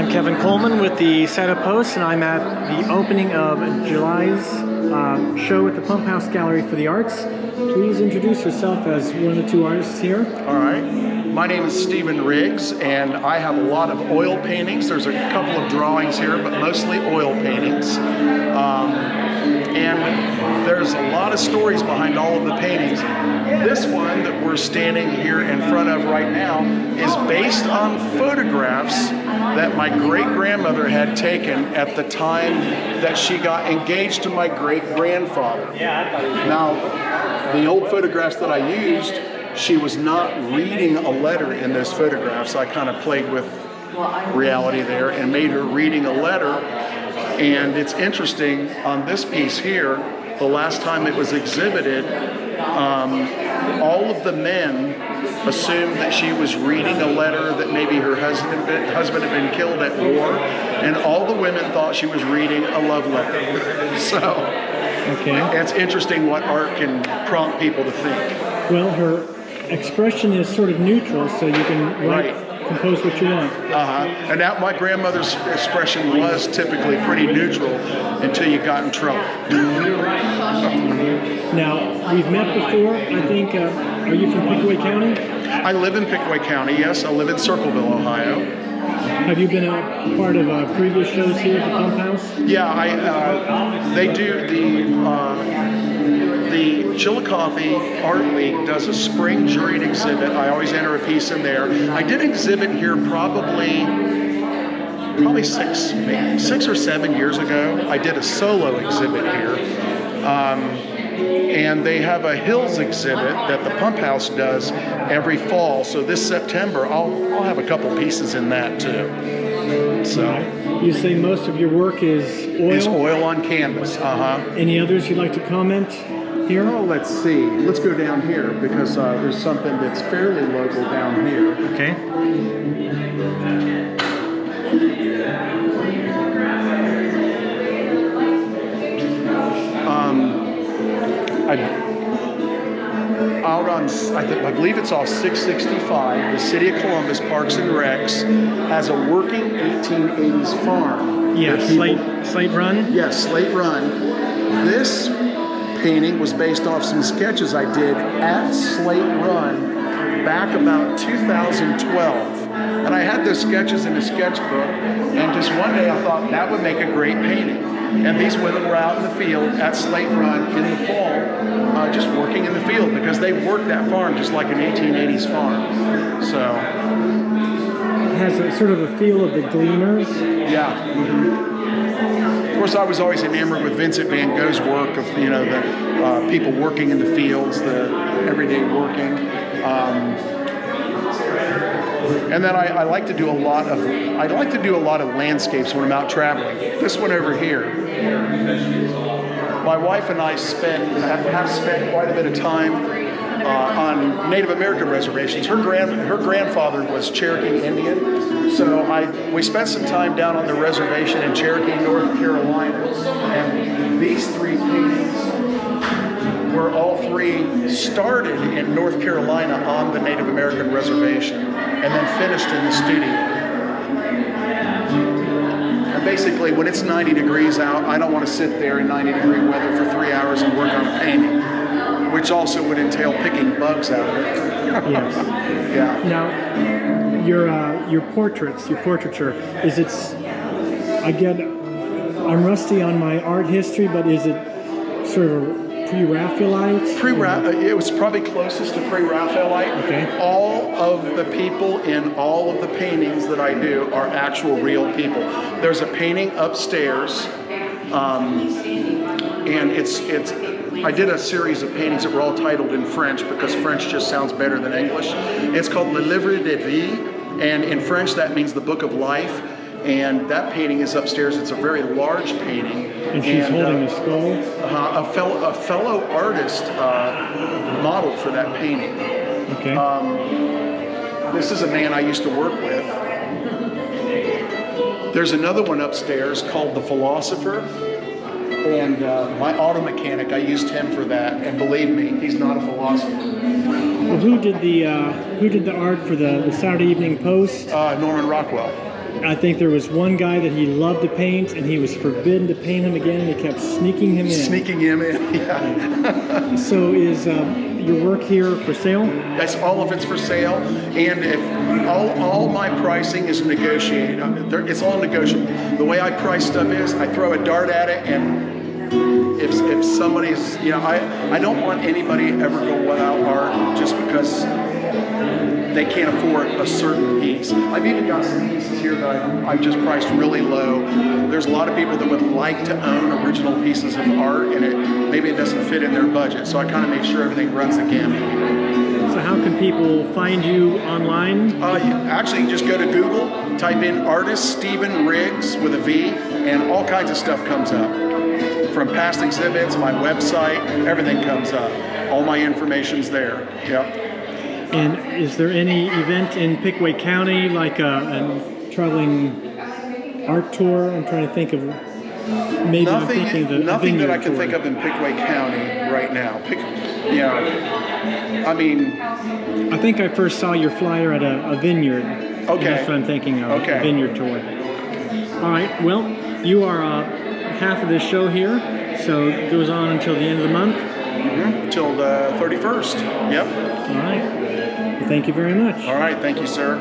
I'm Kevin Coleman with the Setup Post, and I'm at the opening of July's show at the Pump House Gallery for the Arts. Please introduce yourself as one of the two artists here. All right. My name is Stephen Riggs, and I have a lot of oil paintings. There's a couple of drawings here, but mostly oil paintings. And there's a lot of stories behind all of the paintings. This one that we're standing here in front of right now is based on photographs that my great-grandmother had taken at the time that she got engaged to my great-grandfather. Now, the old photographs that I used, she was not reading a letter in those photographs. I kind of played with reality there and made her reading a letter. And it's interesting, on this piece here, the last time it was exhibited, all of the men assumed that she was reading a letter that maybe her husband had been killed at war, and all the women thought she was reading a love letter. So it's interesting what art can prompt people to think. Well, her expression is sort of neutral, so you can compose what you want. And that my grandmother's expression was typically pretty neutral until you got in trouble. Now, we've met before, I think. Are you from Pickaway County? I live in Pickaway County, yes. I live in Circleville, Ohio. Have you been a part of previous shows here at the Pump House? Yeah, they do the Chillicothe Art League does a spring juried exhibit. I always enter a piece in there. I did exhibit here probably 6 or 7 years ago. I did a solo exhibit here. And they have a Hills exhibit that the Pump House does every fall. So this September, I'll have a couple pieces in that too. So you say most of your work is oil? Is oil on canvas. Any others you'd like to comment here? Oh, let's see. Let's go down here because there's something that's fairly local down here. Okay. I believe it's off 665. The City of Columbus Parks and Recs has a working 1880s farm. Yeah, Slate Run? Yes, Slate Run. This painting was based off some sketches I did at Slate Run back about 2012. And I had those sketches in a sketchbook, and just one day I thought that would make a great painting. And these women were out in the field at Slate Run in the fall, just working in the field because they worked that farm just like an 1880s farm. So it has a sort of a feel of the Gleaners. Yeah. Of course, I was always enamored with Vincent van Gogh's work of the people working in the fields, the everyday working. And then I like to do a lot of landscapes when I'm out traveling. This one over here. My wife and I have spent quite a bit of time on Native American reservations. Her grandfather was Cherokee Indian, so we spent some time down on the reservation in Cherokee, North Carolina. And these three paintings were all three started in North Carolina on the Native American reservation and then finished in the studio. And basically, when it's 90 degrees out, I don't want to sit there in 90-degree weather for 3 hours and work on a painting, which also would entail picking bugs out of it. Yes. Yeah. Now, your portraits, your portraiture, I'm rusty on my art history, but is it sort of pre-Raphaelite? It was probably closest to pre-Raphaelite. Okay. All of the people in all of the paintings that I do are actual real people. There's a painting upstairs, and I did a series of paintings that were all titled in French because French just sounds better than English. It's called Le Livre de Vie, and in French that means the Book of Life. And that painting is upstairs. It's a very large painting. And she's holding a skull? A fellow artist modeled for that painting. Okay. This is a man I used to work with. There's another one upstairs called The Philosopher. And my auto mechanic, I used him for that. And believe me, he's not a philosopher. Well, who did the art for the Saturday Evening Post? Norman Rockwell. I think there was one guy that he loved to paint, and he was forbidden to paint him again, and he kept sneaking him in. Sneaking him in, yeah. So is your work here for sale? Yes, all of it's for sale, and if all my pricing is negotiated. It's all negotiable. The way I price stuff is I throw a dart at it, and if somebody's, I don't want anybody ever go without art just because they can't afford a certain piece. I've even got some pieces here that I've just priced really low. There's a lot of people that would like to own original pieces of art, and maybe it doesn't fit in their budget. So I kind of make sure everything runs the gamut. So how can people find you online? Actually, just go to Google, type in artist Stephen Riggs with a V, and all kinds of stuff comes up. From past exhibits, my website, everything comes up. All my information's there. Yep. And is there any event in Pickaway County, like a traveling art tour? I'm trying to think of maybe nothing that I can think of in Pickaway County right now. I think I first saw your flyer at a vineyard. Okay. That's what I'm thinking of. Okay. A vineyard tour. All right. Well, you are half of this show here, so it goes on until the end of the month. Till the 31st. Yep. All right. Well, thank you very much. All right. Thank you, sir.